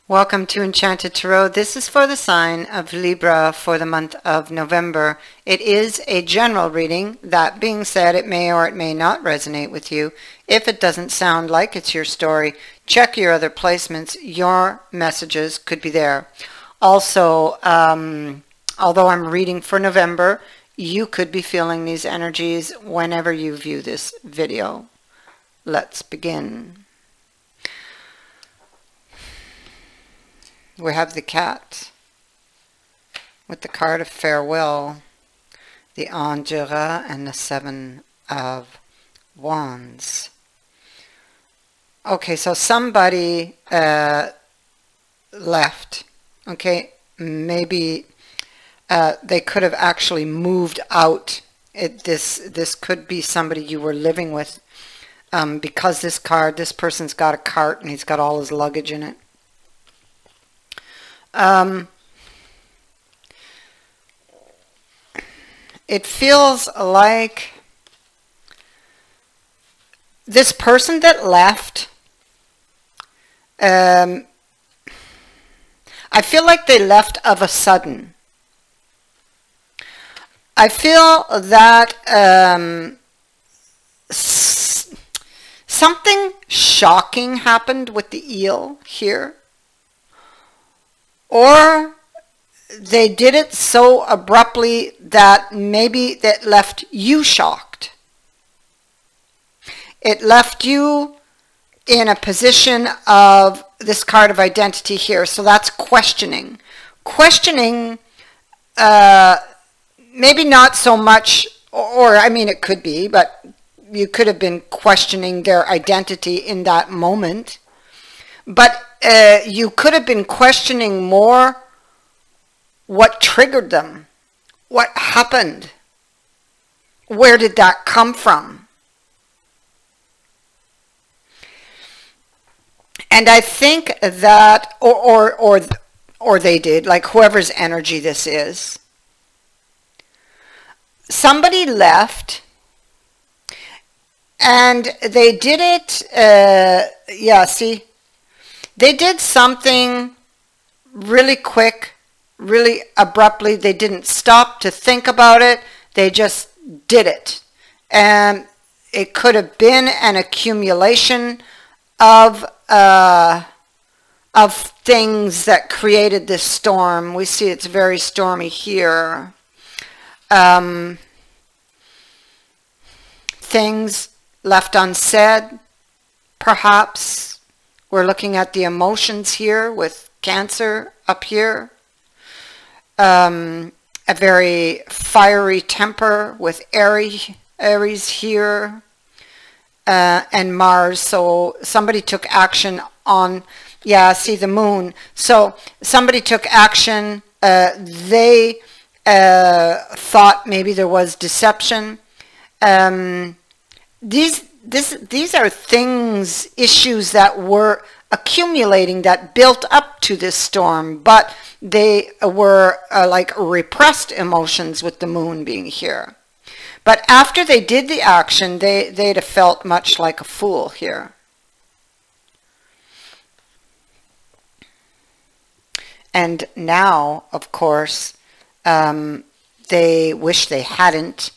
Welcome to Enchanted Tarot. This is for the sign of Libra for the month of November. It is a general reading. That being said, it may or it may not resonate with you. If it doesn't sound like it's your story, check your other placements. Your messages could be there. Also, although I'm reading for November, you could be feeling these energies whenever you view this video. Let's begin. We have the cat with the card of farewell, the Angela, and the Seven of Wands. Okay, so somebody left. Okay, maybe they could have actually moved out. This could be somebody you were living with, because this person's got a cart and he's got all his luggage in it. It feels like this person that left, I feel like they left of a sudden. I feel that something shocking happened with the eel here. Or they did it so abruptly that maybe that left you shocked. It left you in a position of this card of identity here. So that's questioning. Questioning, maybe not so much, or I mean it could be, but you could have been questioning their identity in that moment. But you could have been questioning more what triggered them, what happened, where did that come from? And I think that, or they did, like whoever's energy this is, somebody left and they did it, yeah, see, they did something really quick, really abruptly. They didn't stop to think about it. They just did it. And it could have been an accumulation of things that created this storm. We see it's very stormy here. Things left unsaid, perhaps. We're looking at the emotions here with Cancer up here. A very fiery temper with Aries here. And Mars. So somebody took action on, yeah, see the moon. So somebody took action. They thought maybe there was deception. These are things, issues that were accumulating, that built up to this storm, but they were like repressed emotions with the moon being here. But after they did the action, they'd have felt much like a fool here. And now, of course, they wish they hadn't.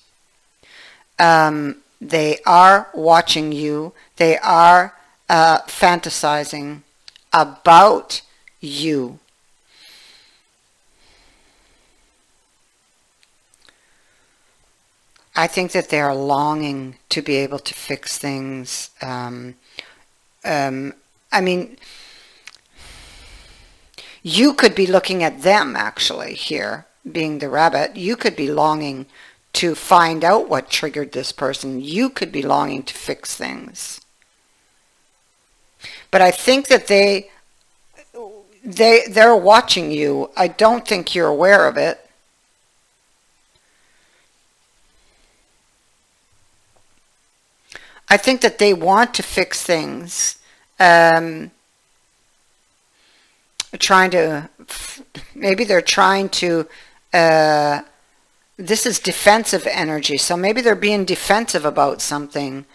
They are watching you. They are fantasizing about you. I think that they are longing to be able to fix things. I mean, you could be looking at them actually here, being the rabbit. You could be longing to find out what triggered this person. You could be longing to fix things. But I think that they're watching you. I don't think you're aware of it. I think that they want to fix things. Maybe they're trying to this is defensive energy, so maybe they're being defensive about something.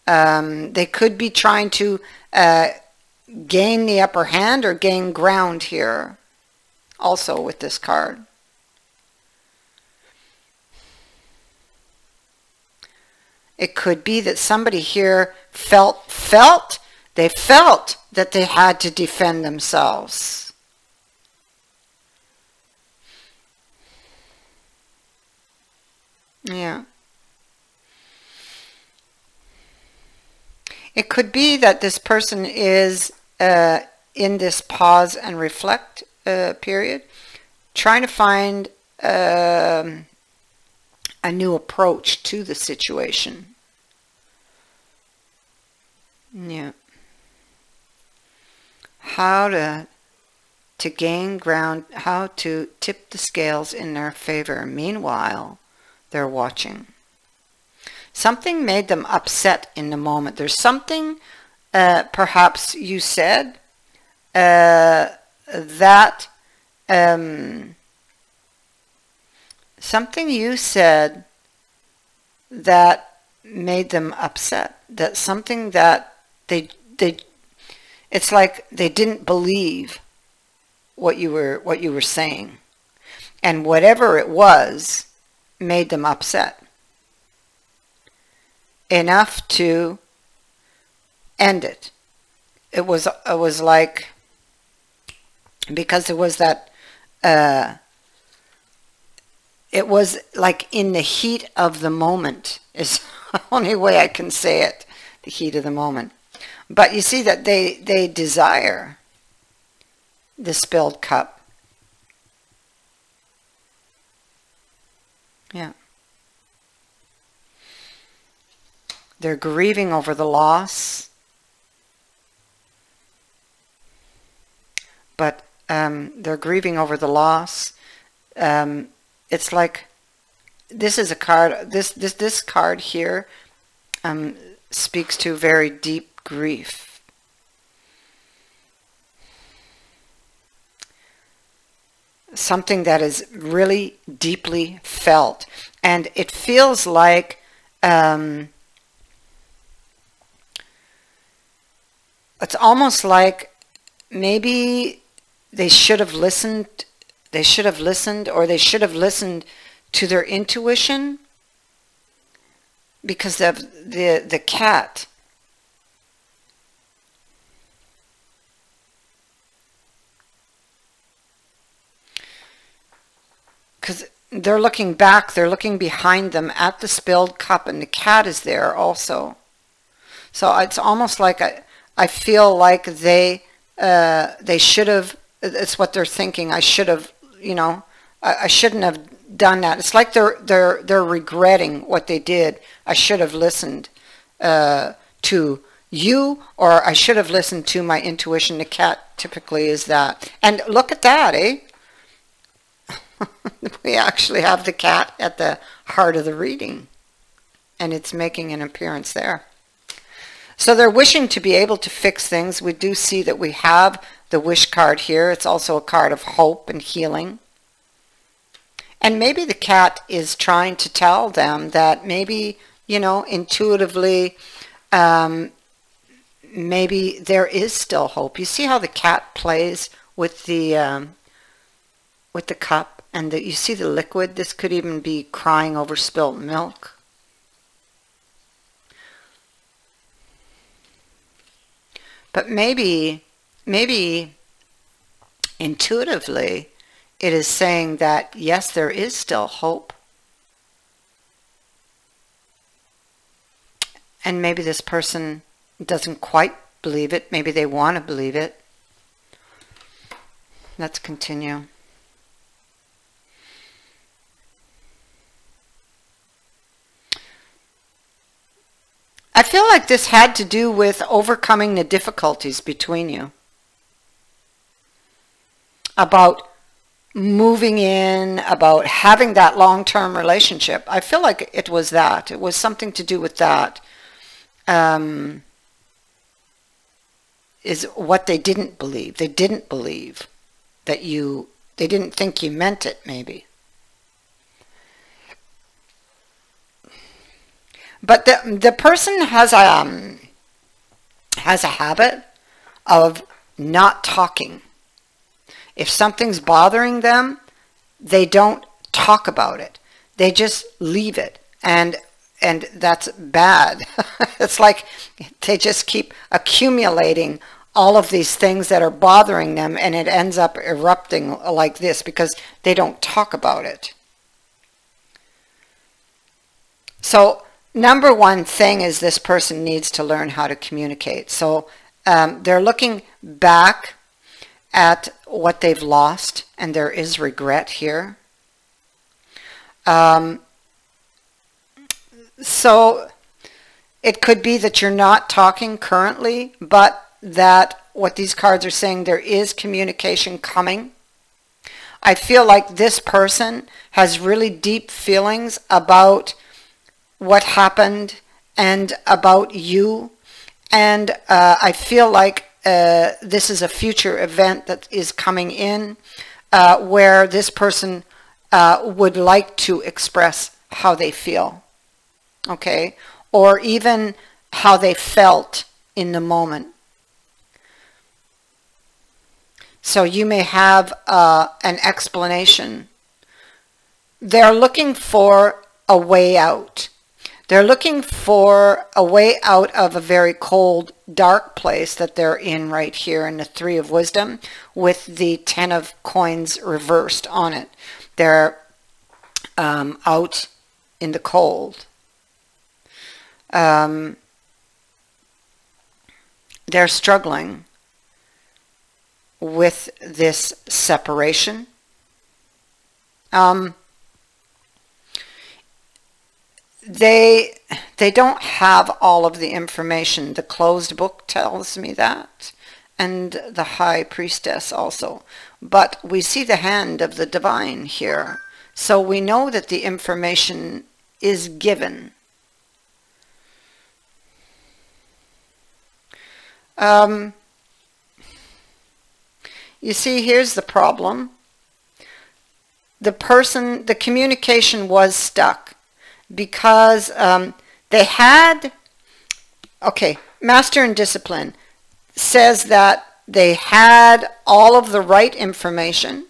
They could be trying to gain the upper hand or gain ground here, also with this card. It could be that somebody here felt that they had to defend themselves. Yeah. It could be that this person is in this pause and reflect period, trying to find a new approach to the situation. Yeah. How to gain ground, how to tip the scales in their favor. Meanwhile, they're watching. Something made them upset in the moment. There's something perhaps you said that something you said that made them upset. That something that they it's like they didn't believe what you were saying, and whatever it was made them upset enough to end it. It was like, because there was that it was like in the heat of the moment is the only way I can say it, the heat of the moment. But you see that they desire the spilled cup. Yeah. They're grieving over the loss, but they're grieving over the loss. It's like this is a card. This card here speaks to very deep grief. Something that is really deeply felt, and it feels like it's almost like maybe they should have listened, or they should have listened to their intuition, because of the cat. Because they're looking back, they're looking behind them at the spilled cup, and the cat is there also. So it's almost like I feel like they should have. It's what they're thinking. I should have, I shouldn't have done that. It's like they're regretting what they did. I should have listened to you, or I should have listened to my intuition. The cat typically is that. And look at that, eh? We actually have the cat at the heart of the reading, and it's making an appearance there. So they're wishing to be able to fix things. We do see that we have the wish card here. It's also a card of hope and healing. And maybe the cat is trying to tell them that maybe, intuitively, maybe there is still hope. You see how the cat plays with the cup, and you see the liquid. This could even be crying over spilt milk. But maybe intuitively it is saying that yes, there is still hope. And maybe this person doesn't quite believe it. Maybe they want to believe it. Let's continue. I feel like this had to do with overcoming the difficulties between you. About moving in, about having that long-term relationship. I feel like it was that. It was something to do with that. Is what they didn't believe. They didn't believe that they didn't think you meant it, maybe. But the person has a habit of not talking. If something's bothering them, they don't talk about it. They just leave it. And that's bad. It's like they just keep accumulating all of these things that are bothering them, and it ends up erupting like this because they don't talk about it. So number one thing is this person needs to learn how to communicate. So they're looking back at what they've lost, and there is regret here. So it could be that you're not talking currently, but that what these cards are saying, there is communication coming. I feel like this person has really deep feelings about what happened and about you. And I feel like this is a future event that is coming in where this person would like to express how they feel. Okay? Or even how they felt in the moment. So you may have an explanation. They're looking for a way out. They're looking for a way out of a very cold, dark place that they're in right here in the Three of Wisdom with the Ten of Coins reversed on it. They're out in the cold. They're struggling with this separation. They don't have all of the information. The closed book tells me that, and the High Priestess also. But we see the hand of the divine here, so we know that the information is given. You see, here's the problem. The communication was stuck because they had, okay, Master in Discipline says that they had all of the right information,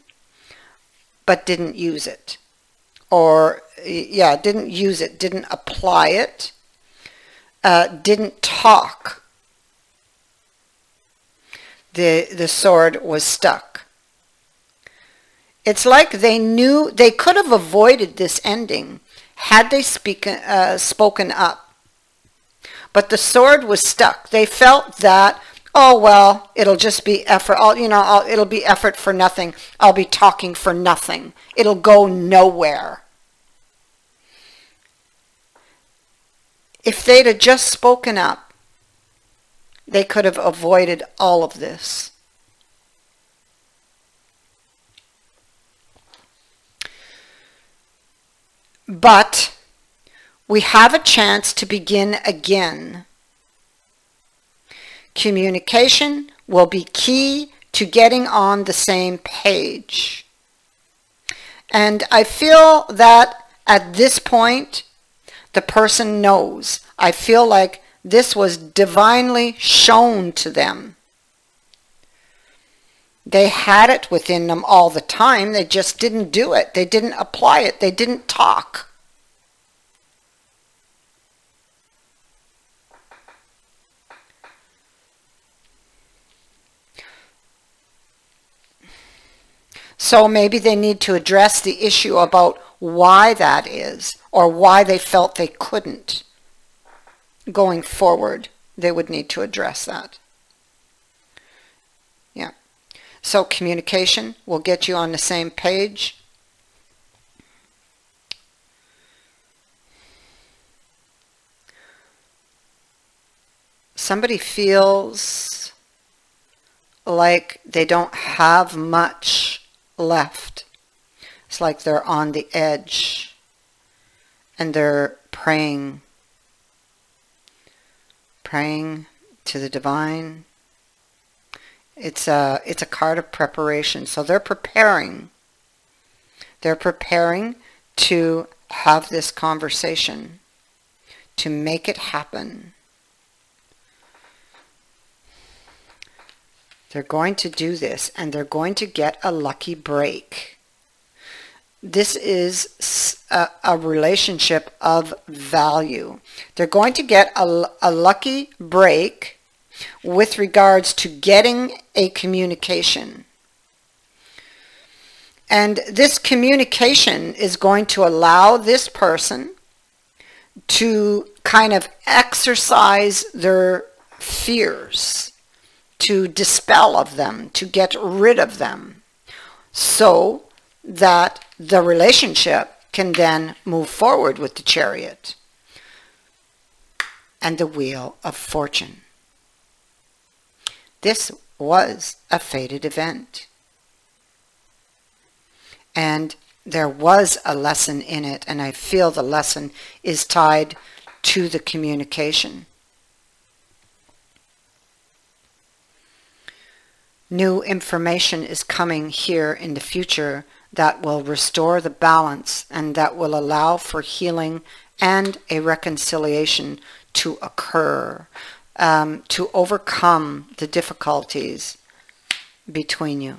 but didn't use it. Or, yeah, didn't use it, didn't apply it, didn't talk. The sword was stuck. It's like they knew they could have avoided this ending had they spoken up. But the sword was stuck. They felt that, oh, well, it'll just be effort. It'll be effort for nothing. I'll be talking for nothing. It'll go nowhere. If they'd have just spoken up, they could have avoided all of this. But we have a chance to begin again. Communication will be key to getting on the same page. And I feel that at this point, the person knows. I feel like this was divinely shown to them. They had it within them all the time. They just didn't do it. They didn't apply it. They didn't talk. So maybe they need to address the issue about why that is, or why they felt they couldn't. Going forward, they would need to address that. Yeah. So communication will get you on the same page. Somebody feels like they don't have much left. It's like they're on the edge and they're praying to the divine. It's a card of preparation. So they're preparing. They're preparing to have this conversation, to make it happen. They're going to do this, and they're going to get a lucky break. This is a relationship of value. They're going to get a lucky break with regards to getting a communication. And this communication is going to allow this person to kind of exercise their fears, to dispel of them, to get rid of them, so that the relationship can then move forward with the Chariot and the Wheel of Fortune. This was a fated event. And there was a lesson in it, and I feel the lesson is tied to the communication. New information is coming here in the future that will restore the balance and that will allow for healing and a reconciliation to occur, to overcome the difficulties between you.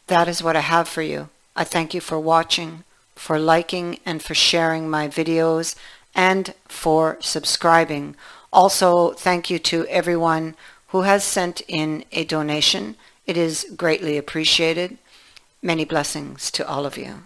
That is what I have for you. I thank you for watching, for liking, and for sharing my videos, and for subscribing. Also, thank you to everyone who has sent in a donation. It is greatly appreciated. Many blessings to all of you.